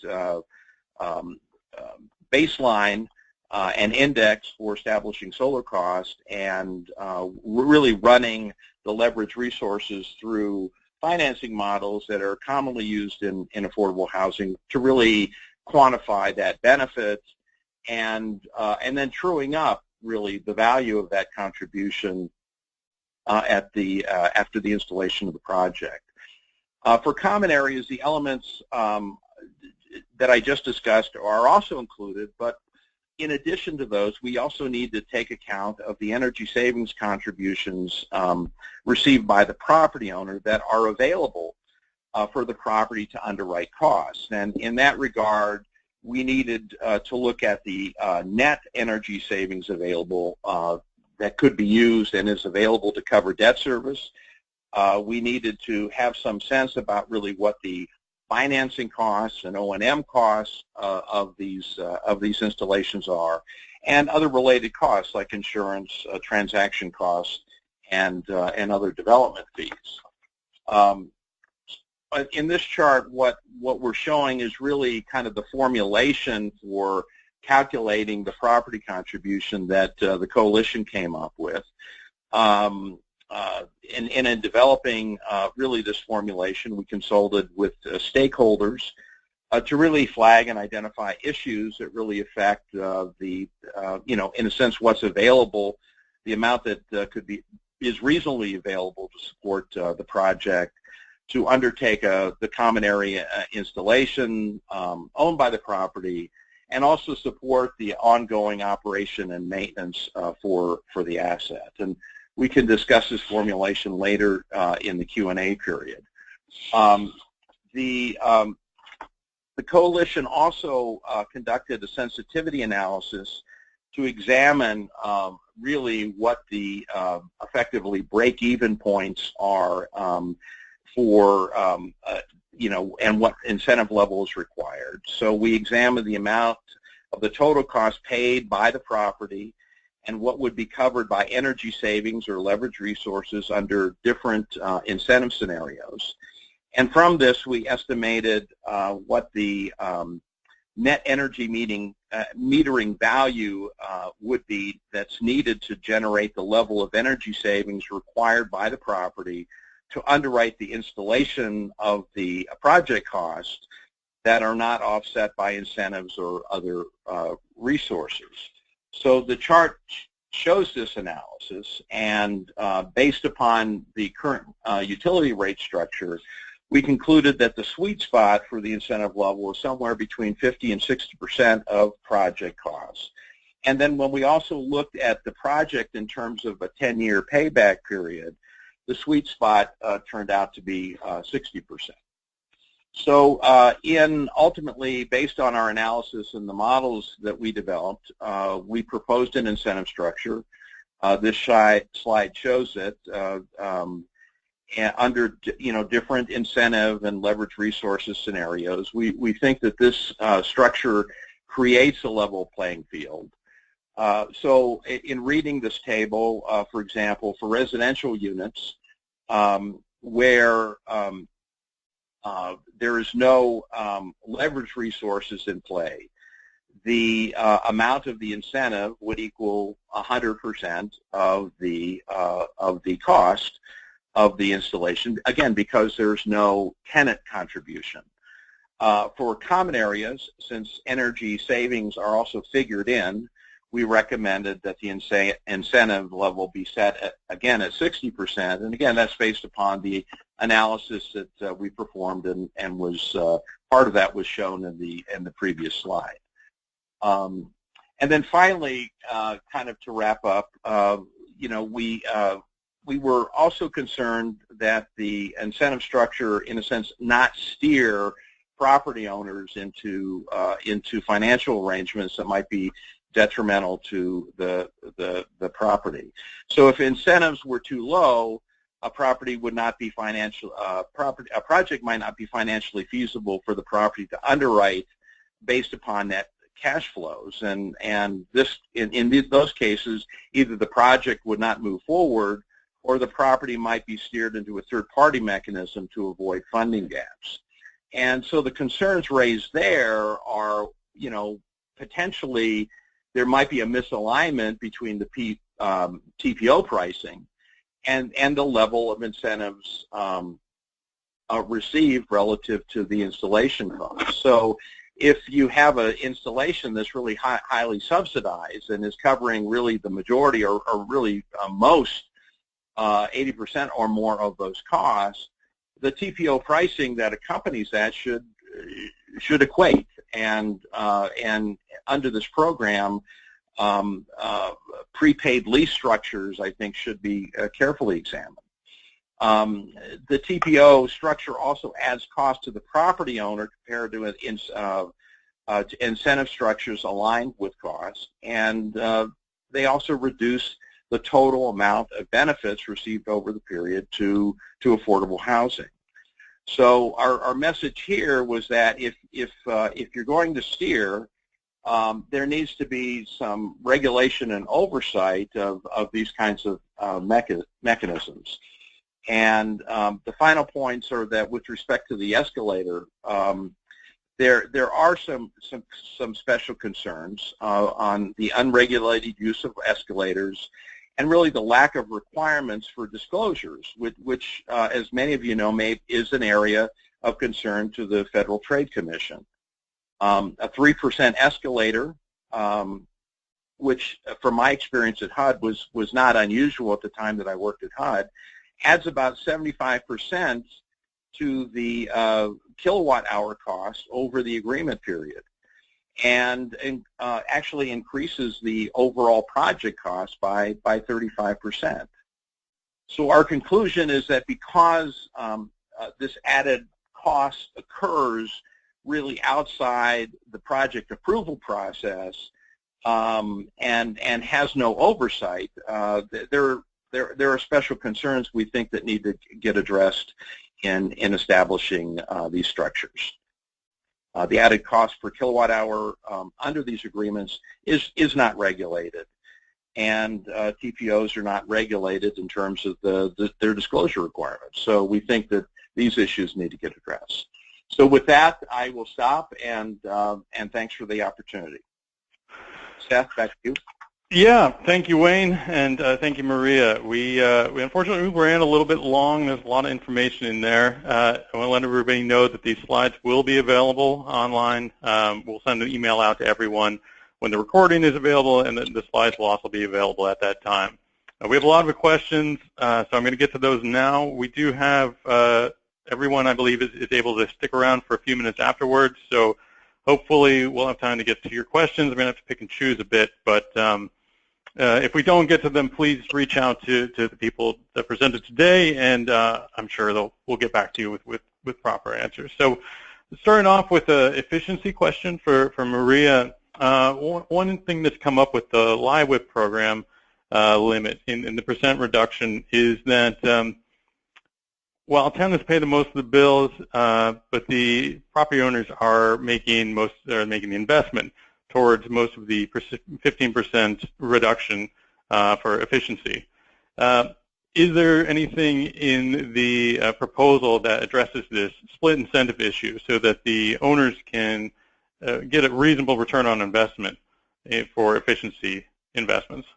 baseline and index for establishing solar cost, and we're really running the leverage resources through financing models that are commonly used in affordable housing to really quantify that benefit, and then truing up really the value of that contribution after the installation of the project. For common areas, the elements that I just discussed are also included, but in addition to those, we also need to take account of the energy savings contributions received by the property owner that are available for the property to underwrite costs. And in that regard, we needed to look at the net energy savings available that could be used and is available to cover debt service. We needed to have some sense about really what the financing costs and O&M costs of these installations are, and other related costs like insurance, transaction costs, and other development fees. In this chart, what we're showing is really kind of the formulation for calculating the property contribution that the coalition came up with. And in developing really this formulation, we consulted with stakeholders to really flag and identify issues that really affect in a sense, what's available, the amount that is reasonably available to support the project, to undertake the common area installation owned by the property, and also support the ongoing operation and maintenance for the asset. And we can discuss this formulation later in the Q&A period. The coalition also conducted a sensitivity analysis to examine really what the effectively break-even points are for and what incentive level is required. So we examined the amount of the total cost paid by the property and what would be covered by energy savings or leverage resources under different incentive scenarios. And from this, we estimated what the net energy metering value would be that's needed to generate the level of energy savings required by the property to underwrite the installation of the project costs that are not offset by incentives or other resources. So the chart shows this analysis, and based upon the current utility rate structure, we concluded that the sweet spot for the incentive level was somewhere between 50 and 60% of project costs. And then when we also looked at the project in terms of a 10-year payback period, the sweet spot turned out to be 60%. So ultimately, based on our analysis and the models that we developed, we proposed an incentive structure. This slide shows it under different incentive and leverage resources scenarios. We think that this structure creates a level playing field. So in reading this table, for example, for residential units where there is no leverage resources in play, the amount of the incentive would equal 100% of the cost of the installation, again, because there's no tenant contribution. For common areas, since energy savings are also figured in, we recommended that the incentive level be set again at 60%, and again, that's based upon the analysis that we performed, and was part of that was shown in the previous slide. And then finally, kind of to wrap up, we were also concerned that the incentive structure, in a sense, not steer property owners into financial arrangements that might be detrimental to the property. So if incentives were too low, a project might not be financially feasible for the property to underwrite based upon net cash flows, and this in those cases, either the project would not move forward, or the property might be steered into a third-party mechanism to avoid funding gaps. And so the concerns raised there are, potentially there might be a misalignment between the TPO pricing and the level of incentives received relative to the installation cost. So if you have an installation that's really highly subsidized and is covering really the majority or really most 80% or more of those costs, the TPO pricing that accompanies that should equate. And under this program, prepaid lease structures, I think, should be carefully examined. The TPO structure also adds cost to the property owner compared to incentive structures aligned with cost, and they also reduce the total amount of benefits received over the period to affordable housing. So our message here was that if you're going to steer, there needs to be some regulation and oversight of these kinds of mechanisms. And the final points are that with respect to the escalator, there are some special concerns on the unregulated use of escalators, and really the lack of requirements for disclosures, which as many of you know, is an area of concern to the Federal Trade Commission. A 3% escalator, which from my experience at HUD was not unusual at the time that I worked at HUD, adds about 75% to the kilowatt hour cost over the agreement period, and actually increases the overall project cost by 35%. So our conclusion is that because this added cost occurs really outside the project approval process and has no oversight, there are special concerns we think that need to get addressed in establishing these structures. The added cost per kilowatt hour under these agreements is not regulated, and TPOs are not regulated in terms of their disclosure requirements. So we think that these issues need to get addressed. So with that, I will stop, and thanks for the opportunity. Seth, back to you. Yeah, thank you, Wayne, and thank you, Maria. We unfortunately ran a little bit long. There's a lot of information in there. I want to let everybody know that these slides will be available online. We'll send an email out to everyone when the recording is available, and the slides will also be available at that time. We have a lot of questions, so I'm going to get to those now. We do have everyone, I believe, is able to stick around for a few minutes afterwards, so hopefully we'll have time to get to your questions. I'm going to have to pick and choose a bit, but if we don't get to them, please reach out to the people that presented today, and I'm sure we'll get back to you with proper answers. So starting off with an efficiency question for Maria, one thing that's come up with the LIWIP program limit in the percent reduction is that while tenants pay the most of the bills, but the property owners are making the investment towards most of the 15% reduction for efficiency. Is there anything in the proposal that addresses this split incentive issue so that the owners can get a reasonable return on investment for efficiency investments?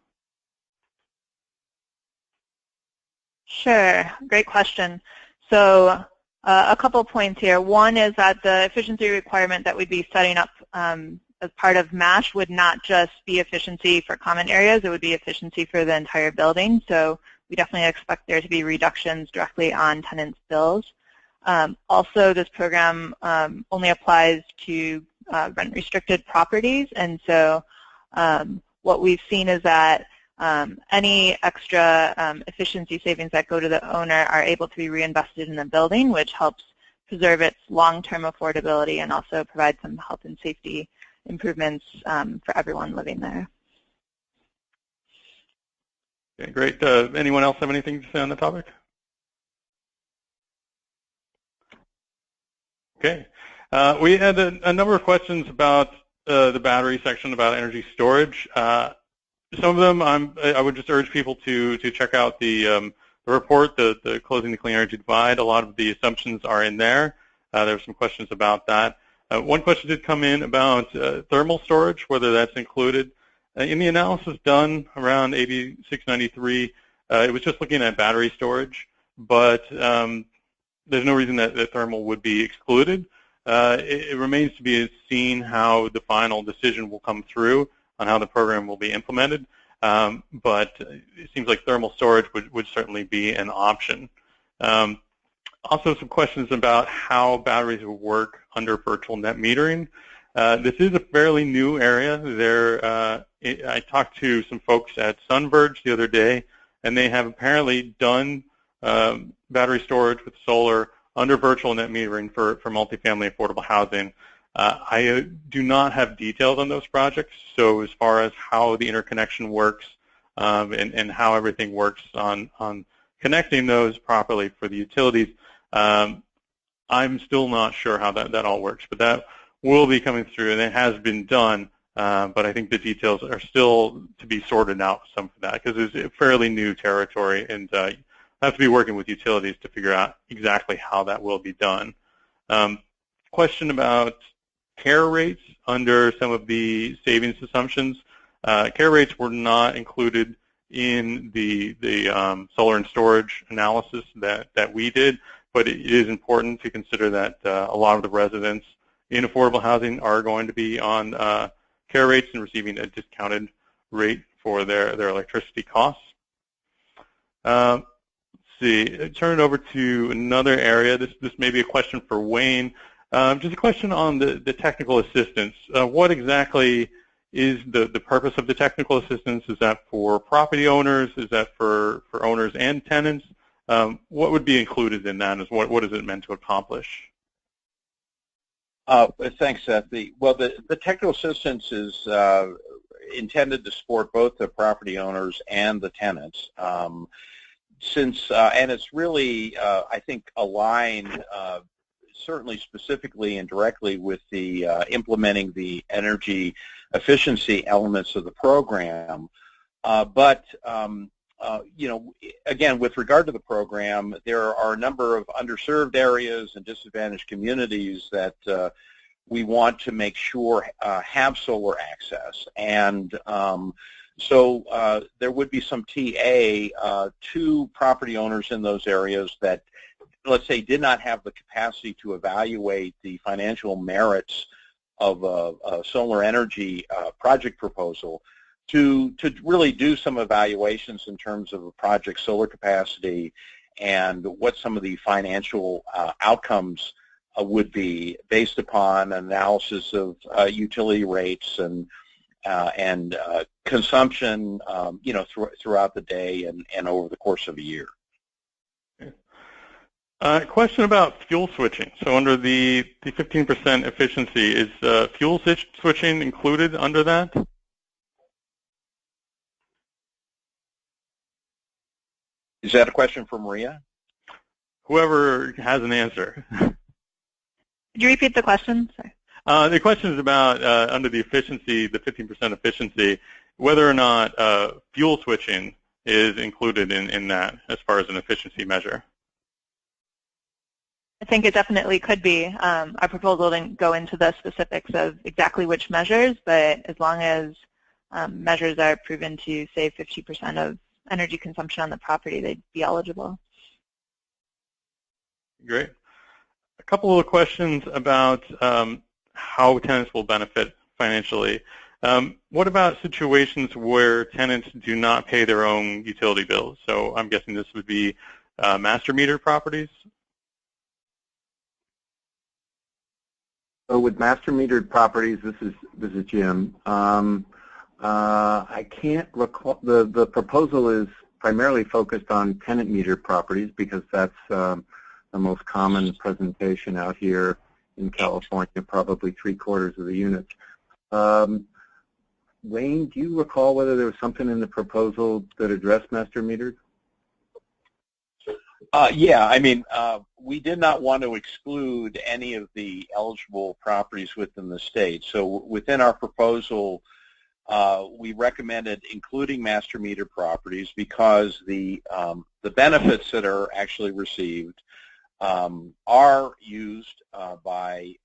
Sure, great question. So a couple points here. One is that the efficiency requirement that we'd be setting up as part of MASH would not just be efficiency for common areas, it would be efficiency for the entire building. So we definitely expect there to be reductions directly on tenants' bills. Also, this program only applies to rent-restricted properties, and so what we've seen is that any extra efficiency savings that go to the owner are able to be reinvested in the building, which helps preserve its long-term affordability and also provide some health and safety improvements for everyone living there. Okay, great. Anyone else have anything to say on the topic? Okay. We had a number of questions about the battery section, about energy storage. Some of them I would just urge people to check out the report, the Closing the Clean Energy Divide. A lot of the assumptions are in there. There were some questions about that. One question did come in about thermal storage, whether that's included. In the analysis done around AB 693, it was just looking at battery storage, but there's no reason that thermal would be excluded. It remains to be seen how the final decision will come through on how the program will be implemented, but it seems like thermal storage would certainly be an option. Also, some questions about how batteries will work under virtual net metering. This is a fairly new area. I talked to some folks at Sunverge the other day, and they have apparently done battery storage with solar under virtual net metering for multifamily affordable housing. I do not have details on those projects, so as far as how the interconnection works and how everything works on connecting those properly for the utilities, I'm still not sure how that all works, but that will be coming through, and it has been done, but I think the details are still to be sorted out some for that, because it's a fairly new territory, and you have to be working with utilities to figure out exactly how that will be done. Question about care rates under some of the savings assumptions. Care rates were not included in the solar and storage analysis that we did, but it is important to consider that a lot of the residents in affordable housing are going to be on care rates and receiving a discounted rate for their electricity costs. Let's see, turn it over to another area. This may be a question for Wayne. Just a question on the technical assistance. What exactly is the purpose of the technical assistance? Is that for property owners? Is that for owners and tenants? What would be included in that? What is it meant to accomplish? Thanks, Seth. The technical assistance is intended to support both the property owners and the tenants. And it's really, I think, aligned certainly specifically and directly with the implementing the energy efficiency elements of the program. You know, again, with regard to the program, there are a number of underserved areas and disadvantaged communities that we want to make sure have solar access. And so there would be some TA to property owners in those areas that, let's say, did not have the capacity to evaluate the financial merits a solar energy project proposal to really do some evaluations in terms of a project solar capacity and what some of the financial outcomes would be based upon analysis of utility rates and consumption, throughout the day and over the course of a year. Question about fuel switching. So under the 15% efficiency, is fuel switching included under that? Is that a question for Maria? Whoever has an answer. Could you repeat the question? Sorry. The question is about under the efficiency, the 15% efficiency, whether or not fuel switching is included in that as far as an efficiency measure. I think it definitely could be. Our proposal didn't go into the specifics of exactly which measures, but as long as measures are proven to save 50% of energy consumption on the property, they'd be eligible. Great. A couple of questions about how tenants will benefit financially. What about situations where tenants do not pay their own utility bills? So I'm guessing this would be master metered properties. So with master metered properties, this is Jim. I can't recall. The proposal is primarily focused on tenant metered properties because that's the most common presentation out here in California, probably 3/4 of the units. Wayne, do you recall whether there was something in the proposal that addressed master metered? Yeah, I mean, we did not want to exclude any of the eligible properties within the state. So within our proposal, we recommended including master meter properties because the benefits that are actually received are used by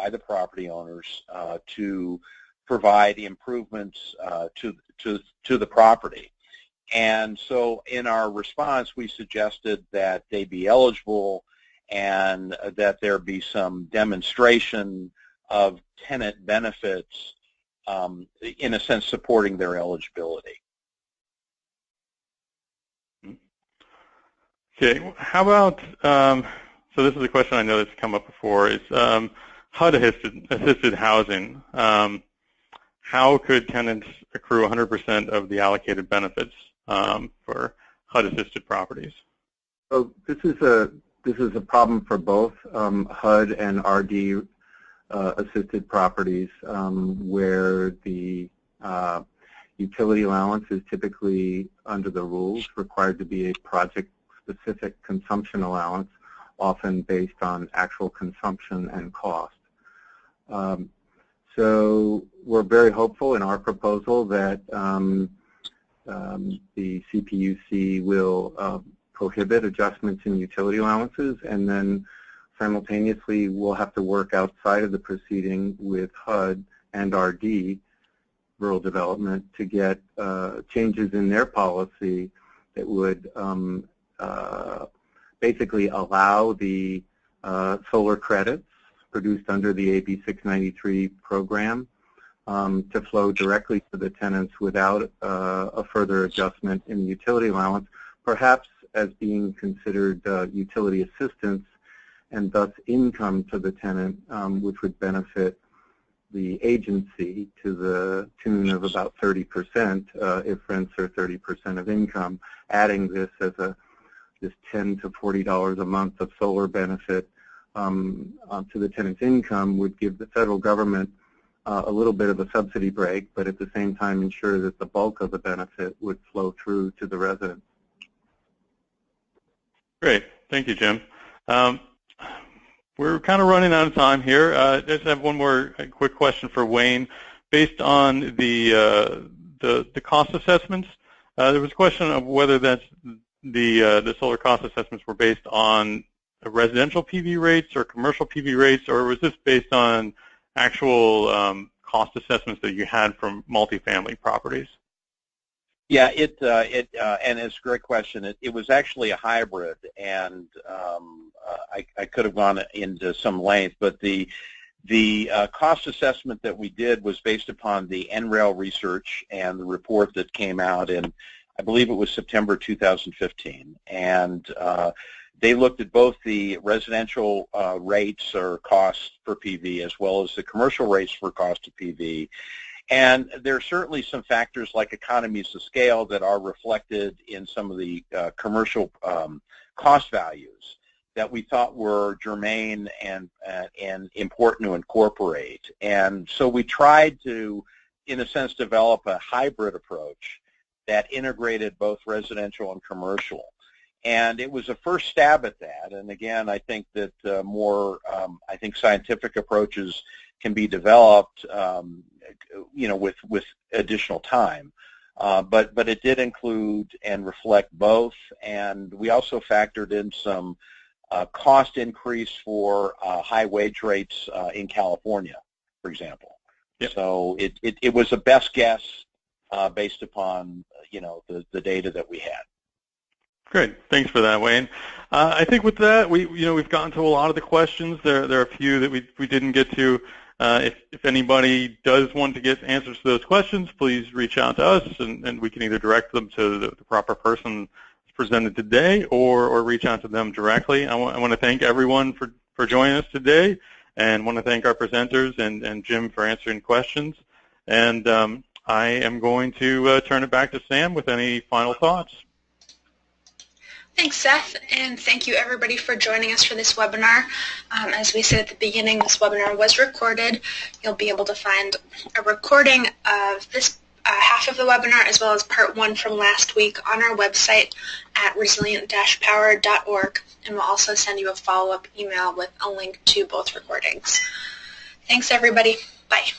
the property owners to provide improvements to the property. And so in our response, we suggested that they be eligible and that there be some demonstration of tenant benefits, in a sense supporting their eligibility. Okay, how about, so this is a question I know that's come up before, is HUD-assisted housing. How could tenants accrue 100% of the allocated benefits for HUD-assisted properties? So this is a problem for both HUD and RD assisted properties, where the utility allowance is typically, under the rules, required to be a project-specific consumption allowance, often based on actual consumption and cost. So we're very hopeful in our proposal that the CPUC will prohibit adjustments in utility allowances, and then simultaneously we'll have to work outside of the proceeding with HUD and RD, rural development, to get changes in their policy that would basically allow the solar credits produced under the AB 693 program to flow directly to the tenants without a further adjustment in the utility allowance, perhaps as being considered utility assistance and thus income to the tenant, which would benefit the agency to the tune of about 30% if rents are 30% of income. Adding this as this $10 to $40 a month of solar benefit to the tenant's income would give the federal government a little bit of a subsidy break, but at the same time ensure that the bulk of the benefit would flow through to the residents. Great. Thank you, Jim. We're kind of running out of time here. I just have one more quick question for Wayne. Based on the cost assessments, there was a question of whether that's the solar cost assessments were based on residential PV rates or commercial PV rates, or was this based on actual cost assessments that you had from multifamily properties? Yeah, and it's a great question. It was actually a hybrid, and I could have gone into some length, but the The cost assessment that we did was based upon the NREL research and the report that came out in, I believe it was September 2015. And they looked at both the residential rates or costs per PV as well as the commercial rates for cost of PV. And there are certainly some factors like economies of scale that are reflected in some of the commercial cost values that we thought were germane and important to incorporate. And so we tried to, in a sense, develop a hybrid approach that integrated both residential and commercial. And it was a first stab at that. And again, I think that more, I think scientific approaches can be developed, you know, with additional time. But it did include and reflect both. And we also factored in some cost increase for high wage rates in California, for example. Yep. So it was a best guess based upon, you know, the data that we had. Great, thanks for that, Wayne. I think with that, we've gotten to a lot of the questions. There are a few that we didn't get to. If anybody does want to get answers to those questions, please reach out to us, and we can either direct them to the proper person presented today, or reach out to them directly. I want to thank everyone for joining us today, and want to thank our presenters and Jim for answering questions. And I am going to turn it back to Sam with any final thoughts. Thanks, Seth, and thank you everybody for joining us for this webinar. As we said at the beginning, this webinar was recorded. You'll be able to find a recording of this half of the webinar as well as part 1 from last week on our website at resilient-power.org, and we'll also send you a follow-up email with a link to both recordings. Thanks, everybody. Bye.